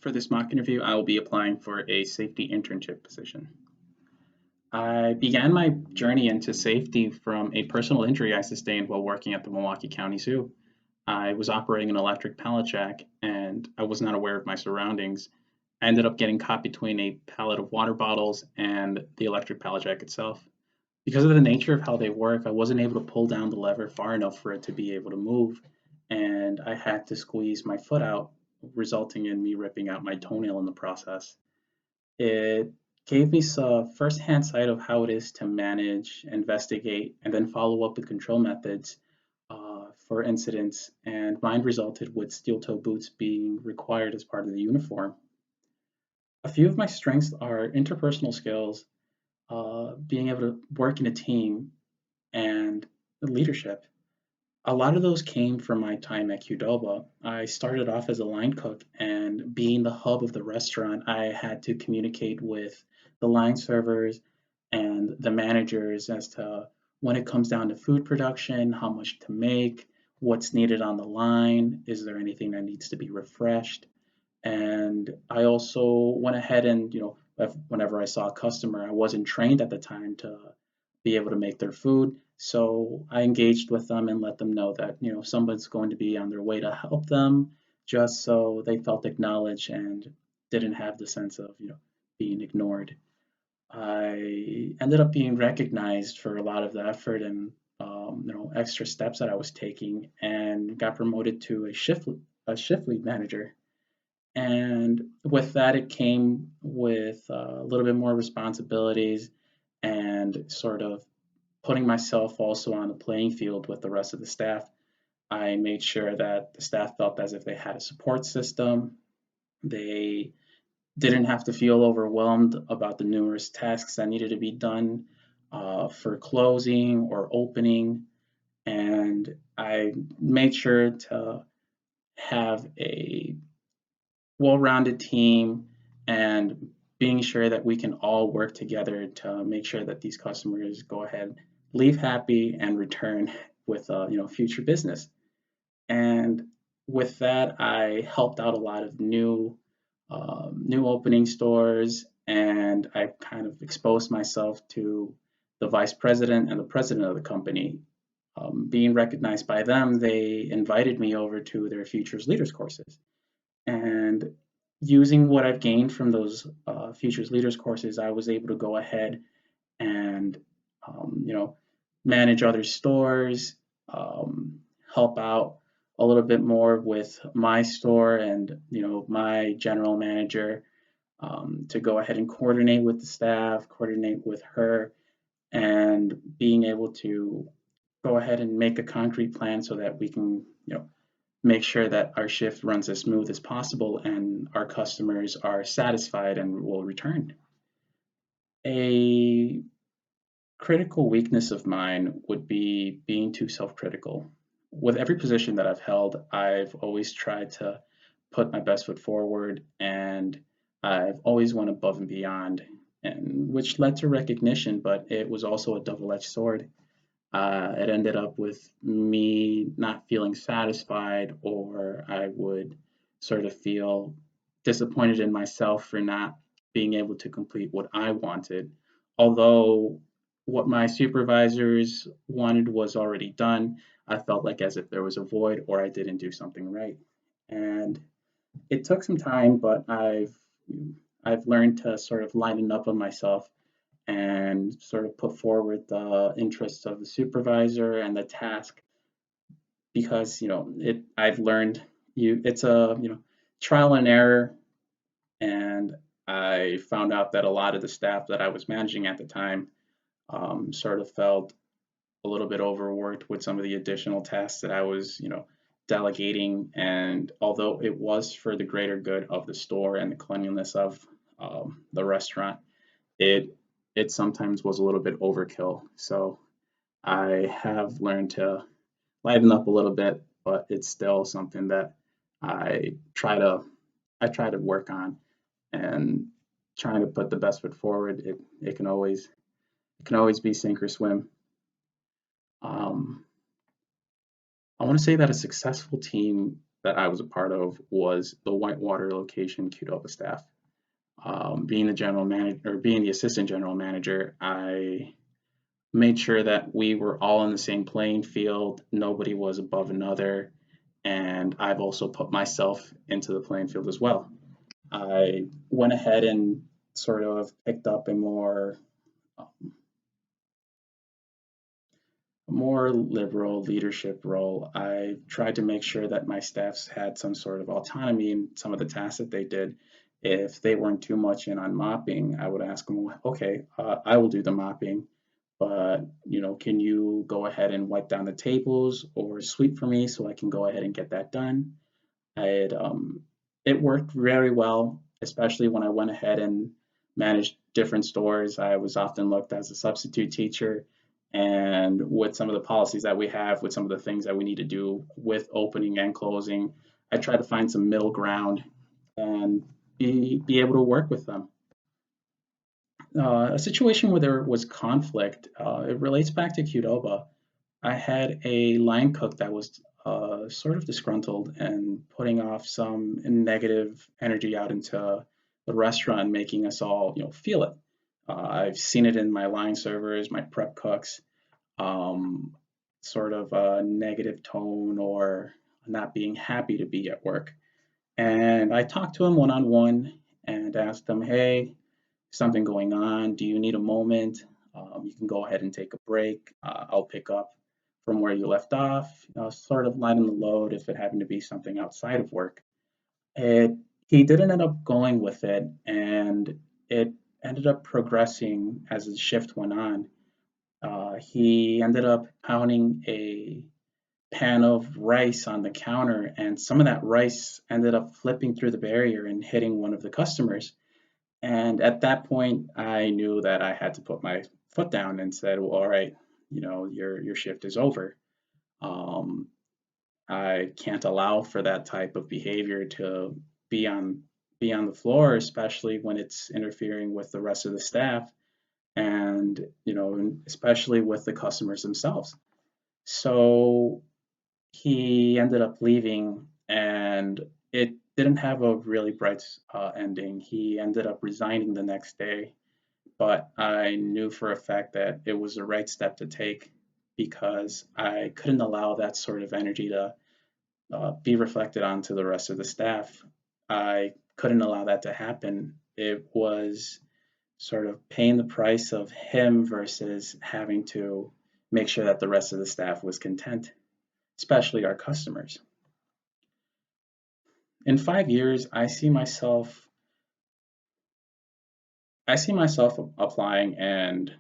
For this mock interview, I will be applying for a safety internship position. I began my journey into safety from a personal injury I sustained while working at the Milwaukee County Zoo. I was operating an electric pallet jack and I was not aware of my surroundings. I ended up getting caught between a pallet of water bottles and the electric pallet jack itself. Because of the nature of how they work, I wasn't able to pull down the lever far enough for it to be able to move, and I had to squeeze my foot out, resulting in me ripping out my toenail in the process. It gave me some firsthand sight of how it is to manage, investigate, and then follow up with control methods for incidents, and mine resulted with steel toe boots being required as part of the uniform. A few of my strengths are interpersonal skills, being able to work in a team, and leadership. A lot of those came from my time at Qdoba. I started off as a line cook, and being the hub of the restaurant, I had to communicate with the line servers and the managers as to when it comes down to food production, how much to make, what's needed on the line, is there anything that needs to be refreshed. And I also went ahead and, whenever I saw a customer, I wasn't trained at the time to be able to make their food. So I engaged with them and let them know that, someone's going to be on their way to help them, just so they felt acknowledged and didn't have the sense of, being ignored. I ended up being recognized for a lot of the effort and, extra steps that I was taking, and got promoted to a shift lead manager. And with that, it came with a little bit more responsibilities and sort of putting myself also on the playing field with the rest of the staff. I made sure that the staff felt as if they had a support system. They didn't have to feel overwhelmed about the numerous tasks that needed to be done for closing or opening. And I made sure to have a well-rounded team and being sure that we can all work together to make sure that these customers go ahead, leave happy, and return with future business. And with that, I helped out a lot of new opening stores, and I kind of exposed myself to the vice president and the president of the company. Being recognized by them, they invited me over to their Futures Leaders courses. And using what I've gained from those Futures Leaders courses, I was able to go ahead and manage other stores, help out a little bit more with my store and my general manager, to go ahead and coordinate with the staff, coordinate with her, and being able to go ahead and make a concrete plan so that we can make sure that our shift runs as smooth as possible and our customers are satisfied and will return. A critical weakness of mine would be being too self-critical. With every position that I've held, I've always tried to put my best foot forward, and I've always went above and beyond, and which led to recognition, but it was also a double-edged sword. It ended up with me not feeling satisfied, or I would sort of feel disappointed in myself for not being able to complete what I wanted. Although what my supervisors wanted was already done, I felt like as if there was a void or I didn't do something right. And it took some time, but I've learned to sort of lighten up on myself and sort of put forward the interests of the supervisor and the task, because it I've learned it's a trial and error. And I found out that a lot of the staff that I was managing at the time sort of felt a little bit overworked with some of the additional tasks that I was delegating. And although it was for the greater good of the store and the cleanliness of the restaurant, it it sometimes was a little bit overkill. So I have learned to lighten up a little bit, but it's still something that I try to I try to work on, and trying to put the best foot forward. It can always be sink or swim. Um, I want to say that a successful team that I was a part of was the Whitewater location Qdoba staff. Being the general manager or being the assistant general manager, I made sure that we were all in the same playing field. Nobody was above another, and I've also put myself into the playing field as well. I went ahead and sort of picked up a more liberal leadership role. I tried to make sure that my staffs had some sort of autonomy in some of the tasks that they did. If they weren't too much in on mopping, I would ask them, okay, I will do the mopping, but can you go ahead and wipe down the tables or sweep for me so I can go ahead and get that done? It worked very well, especially when I went ahead and managed different stores. I was often looked as a substitute teacher, and with some of the policies that we have, with some of the things that we need to do with opening and closing, I try to find some middle ground and be able to work with them. A situation where there was conflict, it relates back to Qdoba. I had a line cook that was sort of disgruntled and putting off some negative energy out into the restaurant, making us all, feel it. I've seen it in my line servers, my prep cooks, um, sort of a negative tone or not being happy to be at work. And I talked to him one on one and asked him, hey, something going on? Do you need a moment? You can go ahead and take a break. I'll pick up from where you left off, sort of lighten the load if it happened to be something outside of work. It, he didn't end up going with it, and it ended up progressing as the shift went on. He ended up pounding a pan of rice on the counter, and some of that rice ended up flipping through the barrier and hitting one of the customers. And at that point, I knew that I had to put my foot down and said, "Well, all right, your shift is over. Um, I can't allow for that type of behavior to be on be on the floor, especially when it's interfering with the rest of the staff, and especially with the customers themselves." So he ended up leaving, and it didn't have a really bright ending. He ended up resigning the next day, but I knew for a fact that it was the right step to take because I couldn't allow that sort of energy to be reflected onto the rest of the staff. I couldn't allow that to happen. It was sort of paying the price of him versus having to make sure that the rest of the staff was content, especially our customers. In 5 years, I see myself applying and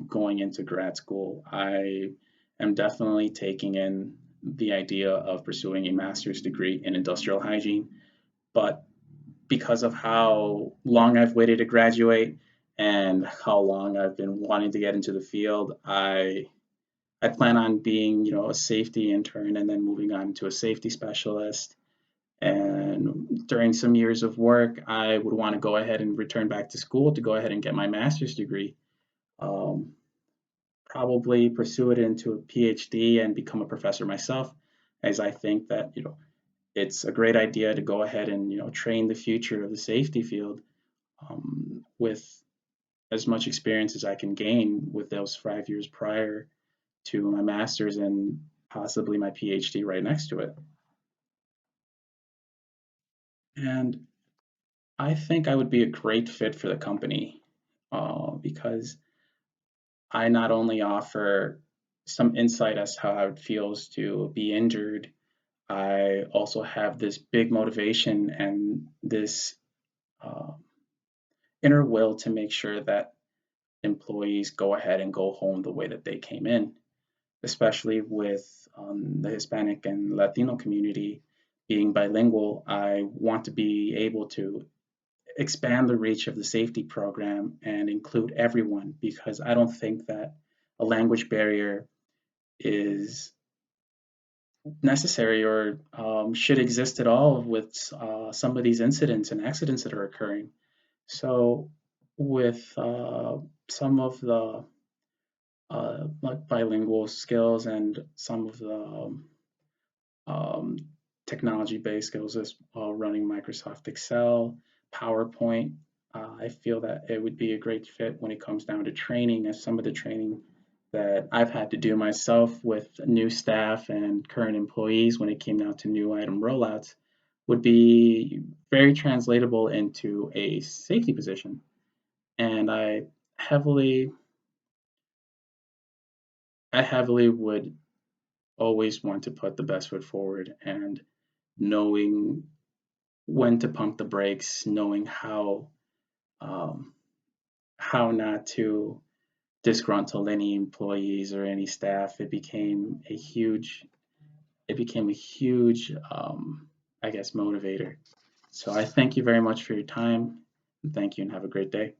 going into grad school. I am definitely taking in the idea of pursuing a master's degree in industrial hygiene, but because of how long I've waited to graduate and how long I've been wanting to get into the field, I plan on being, a safety intern and then moving on to a safety specialist. And during some years of work, I would want to go ahead and return back to school to go ahead and get my master's degree. Um, Probably pursue it into a PhD and become a professor myself, as I think that it's a great idea to go ahead and train the future of the safety field with as much experience as I can gain with those 5 years prior to my master's and possibly my PhD right next to it. And I think I would be a great fit for the company because I not only offer some insight as to how it feels to be injured, I also have this big motivation and this uh, inner will to make sure that employees go ahead and go home the way that they came in, especially with the Hispanic and Latino community being bilingual. I want to be able to expand the reach of the safety program and include everyone because I don't think that a language barrier is necessary or should exist at all with some of these incidents and accidents that are occurring. So, with some of the like bilingual skills and some of the technology-based skills as well, running Microsoft Excel, PowerPoint. I feel that it would be a great fit when it comes down to training, as some of the training that I've had to do myself with new staff and current employees when it came down to new item rollouts would be very translatable into a safety position. And heavily, I heavily would always want to put the best foot forward, and knowing when to pump the brakes, knowing um, how not to disgruntle any employees or any staff. It became a huge, I guess, motivator. So I thank you very much for your time. And thank you and have a great day.